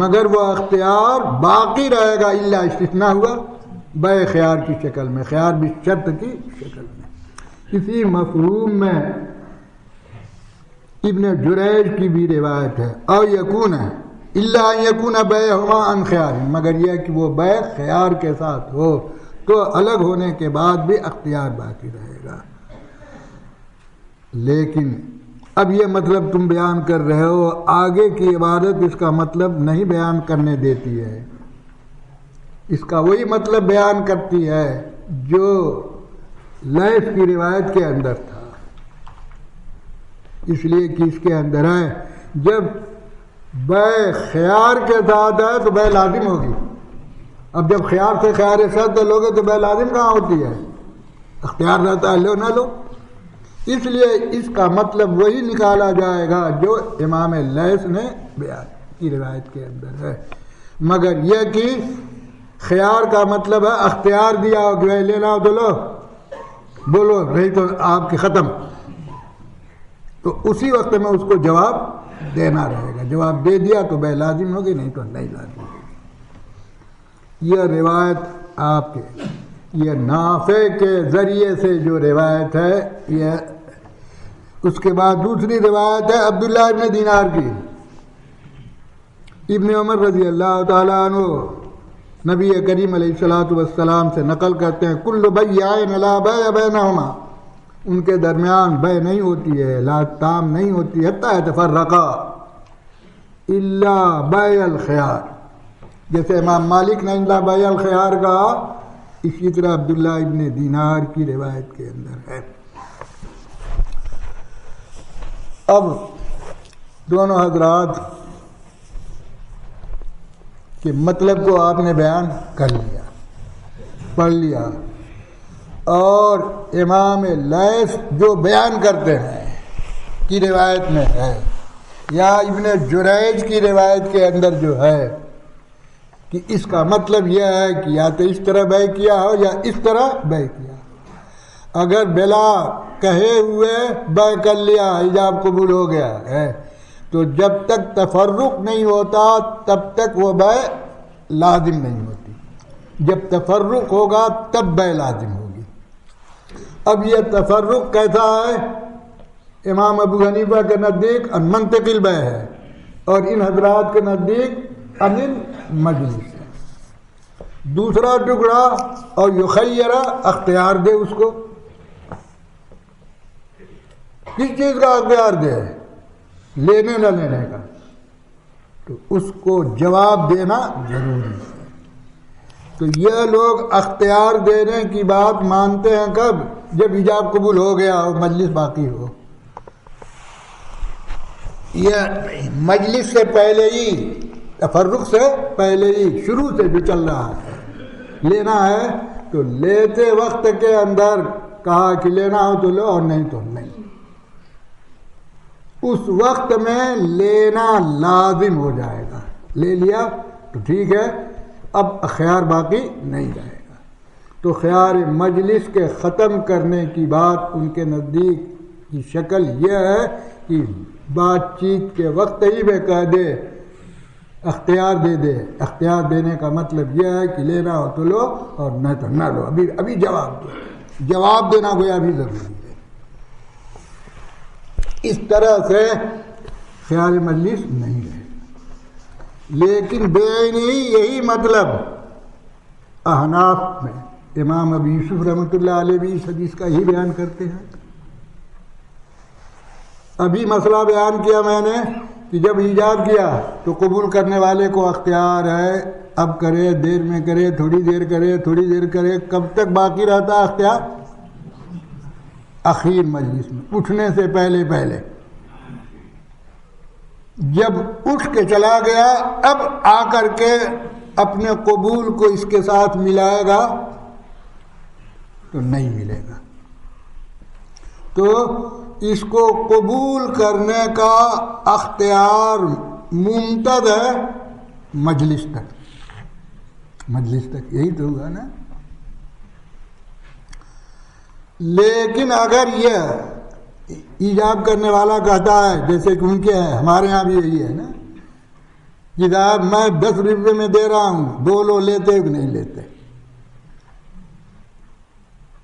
Speaker 1: مگر وہ اختیار باقی رہے گا، الا استثناء ہوا بیع خیار کی شکل میں، خیار بھی شرط کی شکل میں۔ اسی مفہوم میں ابن جریج کی بھی روایت ہے، او یکون الا ان یکون بیعہما عن خیار، مگر یہ کہ وہ بیع خیار کے ساتھ ہو تو الگ ہونے کے بعد بھی اختیار باقی رہے گا۔ لیکن اب یہ مطلب تم بیان کر رہے ہو، آگے کی عبارت اس کا مطلب نہیں بیان کرنے دیتی ہے، اس کا وہی مطلب بیان کرتی ہے جو لیث کی روایت کے اندر تھا، اس لیے کہ اس کے اندر ہے جب بیع خیار کے ساتھ ہے تو بیع لازم ہوگی۔ اب جب خیار سے خیار شرط لوگے تو بیع لازم کہاں ہوتی ہے؟ اختیار رہتا ہے لو نہ لو. اس لیے اس کا مطلب وہی نکالا جائے گا جو امام لیث نے بیان کی روایت کے اندر ہے. مگر یہ کہ خیار کا مطلب ہے اختیار دیا ہو کہ لینا ہو تو لو، بولو نہیں تو آپ کی ختم. تو اسی وقت میں اس کو جواب دینا رہے گا. جواب دے دیا تو بے لازم ہوگی، نہیں تو نہیں لازم ہوگی. یہ روایت آپ کے یہ نافع کے ذریعے سے جو روایت ہے یہ. اس کے بعد دوسری روایت ہے عبداللہ ابن دینار کی. ابن عمر رضی اللہ تعالیٰ عنہ نبی کریم علیہ الصلوۃ والسلام سے نقل کرتے ہیں کل بیع لا بیع بینہما، ان کے درمیان بیع نہیں ہوتی ہے، لا تام نہیں ہوتی حتی یتفرقا الا بیع الخیار. جیسے امام مالک نے الا بیع الخیار کہا، اسی طرح عبداللہ ابن دینار کی روایت کے اندر ہے. اب دونوں حضرات کہ مطلب کو آپ نے بیان کر لیا، پڑھ لیا. اور امام لیث جو بیان کرتے ہیں کی روایت میں ہے یا ابن جریج کی روایت کے اندر جو ہے کہ اس کا مطلب یہ ہے کہ یا تو اس طرح بیع کیا ہو یا اس طرح بیع کیا. اگر بلا کہے ہوئے بیع کر لیا، ایجاب قبول ہو گیا ہے، تو جب تک تفرق نہیں ہوتا تب تک وہ بیع لازم نہیں ہوتی. جب تفرق ہوگا تب بیع لازم ہوگی. اب یہ تفرق کیسا ہے؟ امام ابو حنیفہ کے نزدیک ان منطق البیع ہے اور ان حضرات کے نزدیک ان مجلس ہے. دوسرا ٹکڑا اور یخیرہ اختیار دے اس کو. کس چیز کا اختیار دے؟ لینے نہ لینے کا. تو اس کو جواب دینا ضروری ہے. تو یہ لوگ اختیار دینے کی بات مانتے ہیں کب؟ جب ایجاب قبول ہو گیا اور مجلس باقی ہو. یہ مجلس سے پہلے ہی، تفرق سے پہلے ہی، شروع سے جو چل رہا ہے لینا ہے تو لیتے وقت کے اندر کہا کہ لینا ہو تو لو اور نہیں تو نہیں. اس وقت میں لینا لازم ہو جائے گا. لے لیا تو ٹھیک ہے، اب خیار باقی نہیں رہے گا. تو خیار مجلس کے ختم کرنے کی بات ان کے نزدیک کی شکل یہ ہے کہ بات چیت کے وقت ہی میں کہہ دے اختیار دے دے. اختیار دینے کا مطلب یہ ہے کہ لینا ہو تو لو اور نہ تو نہ لو. ابھی جواب دو. جواب دینا گویا ابھی ضروری ہے. اس طرح سے خیال مجلس نہیں رہے. لیکن بےعینی یہی مطلب احناف میں امام ابو یوسف رحمۃ اللہ علیہ بھی اس حدیث کا ہی بیان کرتے ہیں. ابھی مسئلہ بیان کیا میں نے کہ جب ایجاب کیا تو قبول کرنے والے کو اختیار ہے، اب کرے، دیر میں کرے، تھوڑی دیر کرے، تھوڑی دیر کرے. کب تک باقی رہتا ہے اختیار؟ اخیر مجلس میں، اٹھنے سے پہلے. جب اٹھ کے چلا گیا اب آ کر کے اپنے قبول کو اس کے ساتھ ملائے گا تو نہیں ملے گا. تو اس کو قبول کرنے کا اختیار ممتد ہے مجلس تک. مجلس تک یہی تو ہوگا نا. لیکن اگر یہ ایجاب کرنے والا کہتا ہے جیسے کہ ان کے ہیں، ہمارے ہاں بھی یہی ہے نا کہ صاحب میں 10 روپے میں دے رہا ہوں، 2 لو لیتے کہ نہیں لیتے،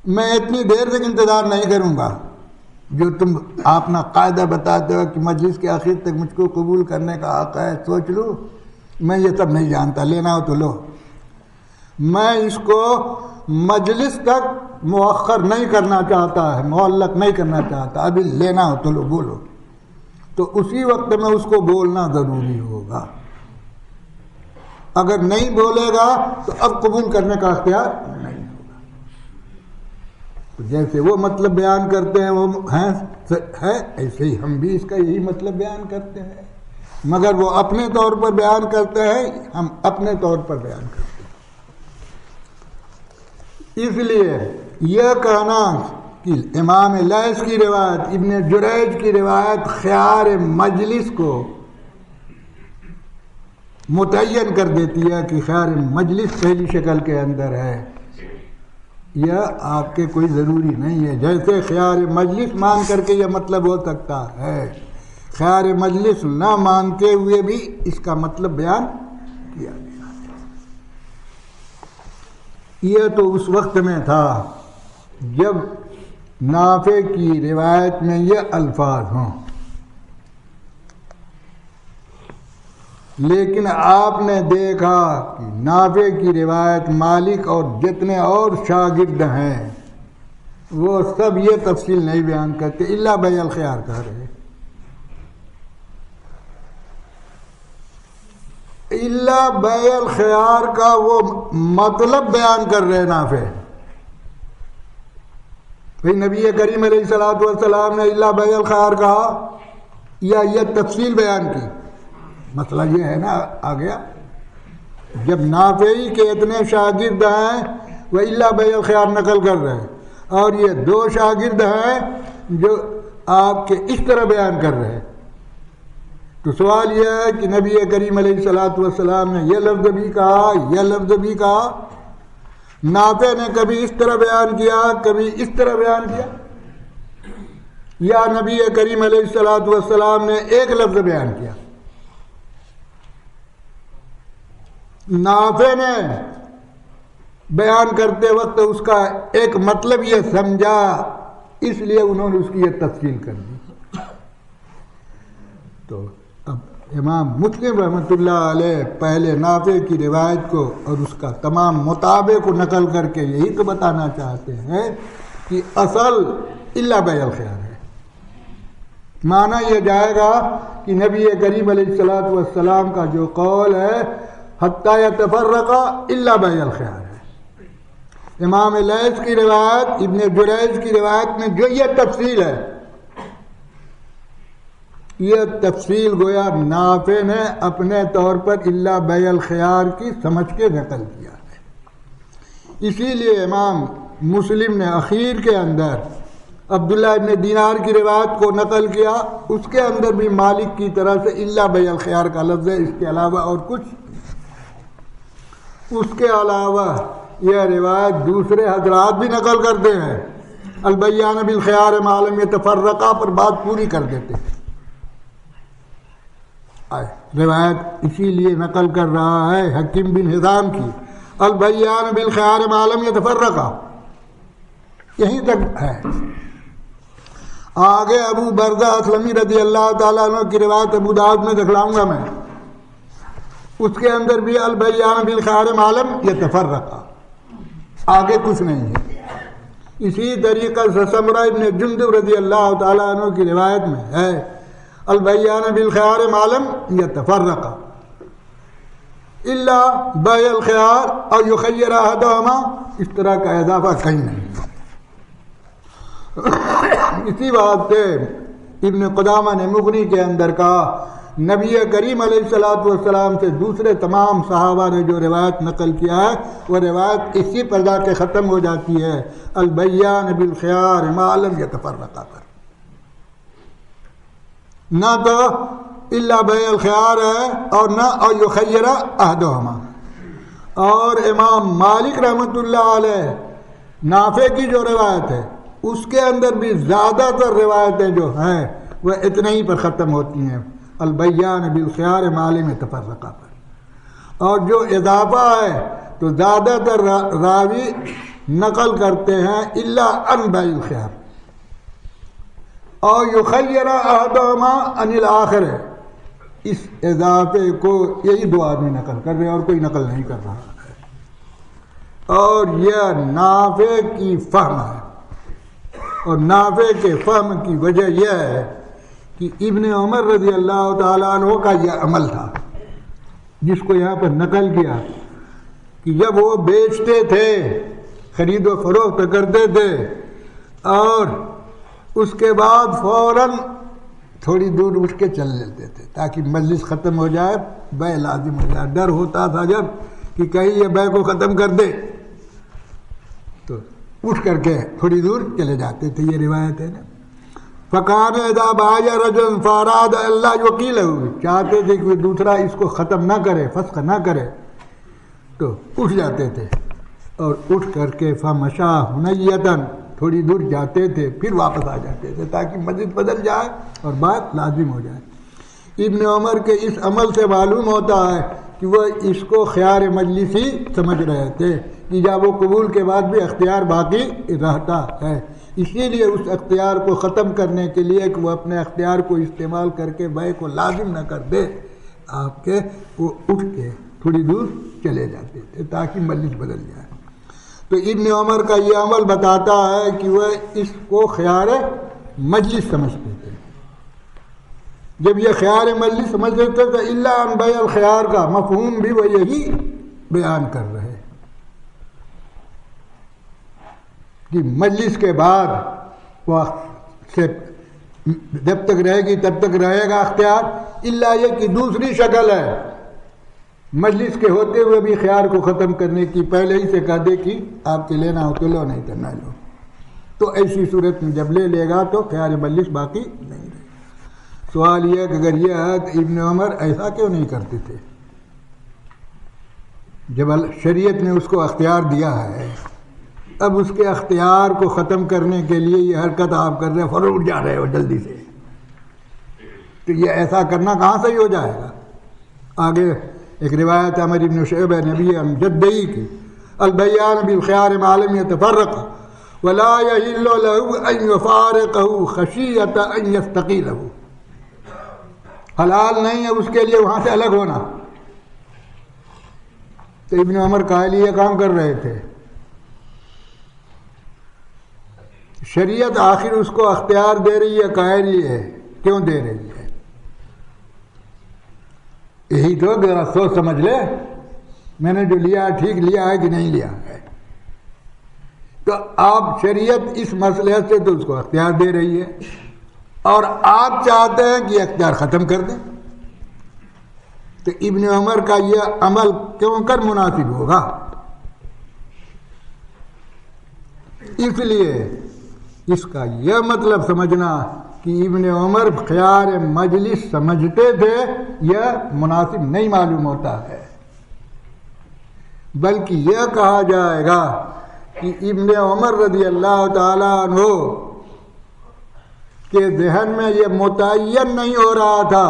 Speaker 1: میں اتنی دیر تک انتظار نہیں کروں گا جو تم اپنا قاعدہ بتاتے ہو کہ مجلس کے آخر تک مجھ کو قبول کرنے کا حق ہے. سوچ لو، میں یہ سب نہیں جانتا، لینا ہو تو لو. میں اس کو مجلس تک مؤخر نہیں کرنا چاہتا ہے، معلق نہیں کرنا چاہتا، ابھی لینا ہو تو لو، بولو. تو اسی وقت میں اس کو بولنا ضروری ہوگا. اگر نہیں بولے گا تو اب قبول کرنے کا اختیار نہیں ہوگا. تو جیسے وہ مطلب بیان کرتے ہیں وہ ہے ایسے ہی ہم بھی اس کا یہی مطلب بیان کرتے ہیں، مگر وہ اپنے طور پر بیان کرتے ہیں، ہم اپنے طور پر بیان کرتے ہیں. اس لیے یہ کہنا کہ امام لیث کی روایت، ابن جریج کی روایت خیار مجلس کو متعین کر دیتی ہے کہ خیار مجلس پہلی شکل کے اندر ہے، یہ آپ کے کوئی ضروری نہیں ہے۔ جیسے خیار مجلس مان کر کے یہ مطلب ہو سکتا ہے، خیار مجلس نہ مانتے ہوئے بھی اس کا مطلب بیان کیا گیا۔ یہ تو اس وقت میں تھا جب نافع کی روایت میں یہ الفاظ ہوں، لیکن آپ نے دیکھا کہ نافع کی روایت مالک اور جتنے اور شاگرد ہیں وہ سب یہ تفصیل نہیں بیان کرتے، الا بیع الخیار کہہ رہے، الا بیع الخیار کا وہ مطلب بیان کر رہے نافع۔ بھئی نبی کریم علیہ الصلوۃ والسلام نے الا بیع الخیار کہا یا یہ تفصیل بیان کی؟ مسئلہ یہ ہے نا آ گیا، جب نافعی کے اتنے شاگرد ہیں وہ الا بیع الخیار نقل کر رہے ہیں، اور یہ دو شاگرد ہیں جو آپ کے اس طرح بیان کر رہے ہیں، تو سوال یہ ہے کہ نبی کریم علیہ الصلوۃ والسلام نے یہ لفظ بھی کہا، یہ لفظ بھی کہا، نافع نے کبھی اس طرح بیان کیا کبھی اس طرح بیان کیا، یا نبی کریم علیہ الصلوۃ والسلام نے ایک لفظ بیان کیا؟ نافع نے بیان کرتے وقت اس کا ایک مطلب یہ سمجھا، اس لیے انہوں نے اس کی یہ تفصیل کر دی۔ تو اب امام مسلم رحمۃ اللہ علیہ پہلے نافع کی روایت کو اور اس کا تمام مطابق کو نقل کر کے یہی تو بتانا چاہتے ہیں کہ اصل الا بیع الخیار ہے۔ مانا یہ جائے گا کہ نبی کریم علیہ الصلوۃ والسلام کا جو قول ہے حتی یتفرقا الا بیع الخیار ہے، امام لیث کی روایت، ابن جریج کی روایت میں جو یہ تفصیل ہے، یہ تفصیل گویا نافع نے اپنے طور پر الا بیع الخیار کی سمجھ کے نقل کیا ہے۔ اسی لیے امام مسلم نے اخیر کے اندر عبداللہ ابن دینار کی روایت کو نقل کیا، اس کے اندر بھی مالک کی طرح سے الا بیع الخیار کا لفظ ہے، اس کے علاوہ اور کچھ۔ اس کے علاوہ یہ روایت دوسرے حضرات بھی نقل کرتے ہیں، البیان بالخیار ما لم یتفرقا پر بات پوری کر دیتے ہیں۔ روایت اسی لیے نقل کر رہا ہے حکیم بن حزام کی، البیان بالخیار ما لم یتفرقا، یہیں تک ہے۔ آگے ابو برزہ اسلمی رضی اللہ تعالیٰ عنہ کی روایت ابو داؤد میں دکھلاؤں گا میں، اس کے اندر بھی البیان بالخیار ما لم یتفرقا، آگے کچھ نہیں ہے۔ اسی طریقہ سے سمرہ ابن جندب رضی اللہ تعالیٰ عنہ کی روایت میں ہے البیان بالخیار ما لم یتفرقا الا بیع الخیار او یخیر احدہما، اس طرح کا اضافہ کہیں نہیں۔ اسی بات سے ابن قدامہ نے مغنی کے اندر کہا نبی کریم علیہ الصلوۃ والسلام سے دوسرے تمام صحابہ نے جو روایت نقل کیا ہے وہ روایت اسی پر جا کے ختم ہو جاتی ہے، البیان بالخیار ما لم یتفرقا پر، نہ تو الا بیع الخیار ہے اور نہ او یخیر احدہما۔ اور امام مالک رحمۃ اللہ علیہ نافع کی جو روایت ہے اس کے اندر بھی زیادہ تر روایتیں جو ہیں وہ اتنے ہی پر ختم ہوتی ہیں، البیان بالخیار ما لم یتفرقا پر، اور جو اضافہ ہے تو زیادہ تر راوی نقل کرتے ہیں الا ان بیع الخیار اور یخیر احدہما عن الآخر، اس اضافے کو یہی دو آدمی نقل کر رہے ہیں اور کوئی نقل نہیں کر رہا ہے۔ اور یہ نافع کی فہم ہے، اور نافع کے فہم کی وجہ یہ ہے کہ ابن عمر رضی اللہ تعالیٰ عنہ کا یہ عمل تھا جس کو یہاں پر نقل کیا کہ جب وہ بیچتے تھے، خرید و فروخت کرتے تھے، اور اس کے بعد فوراً تھوڑی دور اٹھ کے چل لیتے تھے تاکہ مجلس ختم ہو جائے، بیع لازم ہو جائے۔ ڈر ہوتا تھا جب کہ کہیں یہ بیع کو ختم کر دے، تو اٹھ کر کے تھوڑی دور چلے جاتے تھے. یہ روایت ہے نا. فَكَانَ إِذَا بَعَجَ رَجُلٌ فَأَرَادَ أَلَّا يُقِيلَهُ، چاہتے تھے کہ دوسرا اس کو ختم نہ کرے، فسخ نہ کرے، تو اٹھ جاتے تھے اور اٹھ کر کے فَمَشَى هُنَيَّةً تھوڑی دور جاتے تھے، پھر واپس آ جاتے تھے تاکہ مسجد بدل جائے اور بات لازم ہو جائے. ابن عمر کے اس عمل سے معلوم ہوتا ہے کہ وہ اس کو خیار مجلس ہی سمجھ رہے تھے کہ جب وہ قبول کے بعد بھی اختیار باقی رہتا ہے. اسی لیے اس اختیار کو ختم کرنے کے لیے کہ وہ اپنے اختیار کو استعمال کر کے بے کو لازم نہ کر دے، آپ کے وہ اٹھ کے تھوڑی دور چلے جاتے تھے تاکہ مجلس بدل جائے. تو ابن عمر کا یہ عمل بتاتا ہے کہ وہ اس کو خیار مجلس سمجھتے تھے. جب یہ خیار مجلس سمجھتے تھے تو الا ان بیع الخیار کا مفہوم بھی وہ یہی بیان کر رہے کہ مجلس کے بعد وہ سے جب تک رہے گی تب تک رہے گا اختیار، الا یہ کہ دوسری شکل ہے مجلس کے ہوتے ہوئے بھی خیار کو ختم کرنے کی، پہلے ہی سے کہہ دے کہ آپ کے لینا ہو تو لو، نہیں تو نہ لو. تو ایسی صورت میں جب لے گا تو خیار مجلس باقی نہیں رہے. سوال یہ کہ اگر یہ ہے تو ابن عمر ایسا کیوں نہیں کرتے تھے جب شریعت نے اس کو اختیار دیا ہے؟ اب اس کے اختیار کو ختم کرنے کے لیے یہ حرکت آپ کر رہے ہیں، فوراً اٹھ جا رہے ہو جلدی سے، تو یہ ایسا کرنا کہاں سے ہی ہو جائے گا؟ آگے ایک روایت عمر ابن شعبہ نبی جدی کی، البیان بالخیار ما لم يتفرق ولا يحل له ان يفارقه خشیۃ ان يستقیلہ، حلال نہیں ہے اس کے لیے وہاں سے الگ ہونا. تو ابن عمر کہے لیے کام کر رہے تھے. شریعت آخر اس کو اختیار دے رہی ہے، کہے لیے کیوں دے رہی ہے؟ یہی تو ذرا سوچ سمجھ لے، میں نے جو لیا ہے ٹھیک لیا ہے کہ نہیں لیا ہے. تو آپ شریعت اس مسئلے سے تو اس کو اختیار دے رہی ہے اور آپ چاہتے ہیں کہ اختیار ختم کر دیں. تو ابن عمر کا یہ عمل کیوں کر مناسب ہوگا؟ اس لیے اس کا یہ مطلب سمجھنا کہ ابن عمر خیار مجلس سمجھتے تھے یہ مناسب نہیں معلوم ہوتا ہے، بلکہ یہ کہا جائے گا کہ ابن عمر رضی اللہ تعالیٰ عنہ کے ذہن میں یہ متعین نہیں ہو رہا تھا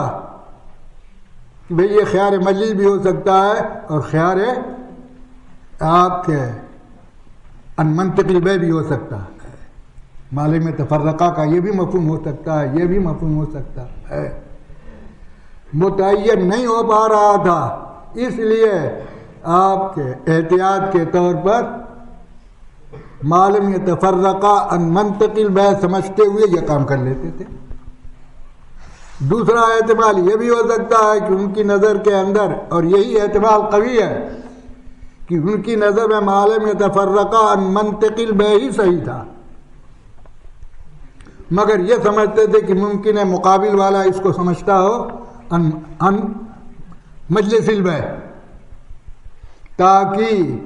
Speaker 1: کہ بھئی یہ خیار مجلس بھی ہو سکتا ہے اور خیار آپ کے ان منطقی بے بھی ہو سکتا ہے، مالے میں تفرقہ کا یہ بھی مفہوم ہو سکتا ہے، یہ بھی مفہوم ہو سکتا ہے. متعین نہیں ہو پا رہا تھا، اس لیے آپ کے احتیاط کے طور پر معلوم تفرقہ ان منطقل بے سمجھتے ہوئے یہ کام کر لیتے تھے. دوسرا احتمال یہ بھی ہو سکتا ہے کہ ان کی نظر کے اندر، اور یہی احتمال قوی ہے، کہ ان کی نظر میں معلوم تفرقہ ان منطقل بے ہی صحیح تھا، مگر یہ سمجھتے تھے کہ ممکن ہے مقابل والا اس کو سمجھتا ہو ان مجلس البے، تاکہ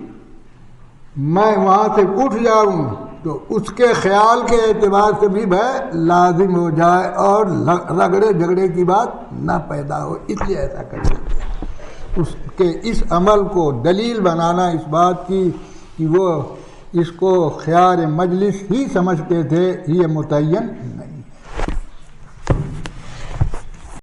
Speaker 1: میں وہاں سے اٹھ جاؤں تو اس کے خیال کے اعتبار سے بھی بھے لازم ہو جائے اور رگڑے جھگڑے کی بات نہ پیدا ہو. اس لیے ایسا کرتے تھے. اس کے اس عمل کو دلیل بنانا اس بات کی کہ وہ اس کو خیار مجلس ہی سمجھتے تھے، یہ متعین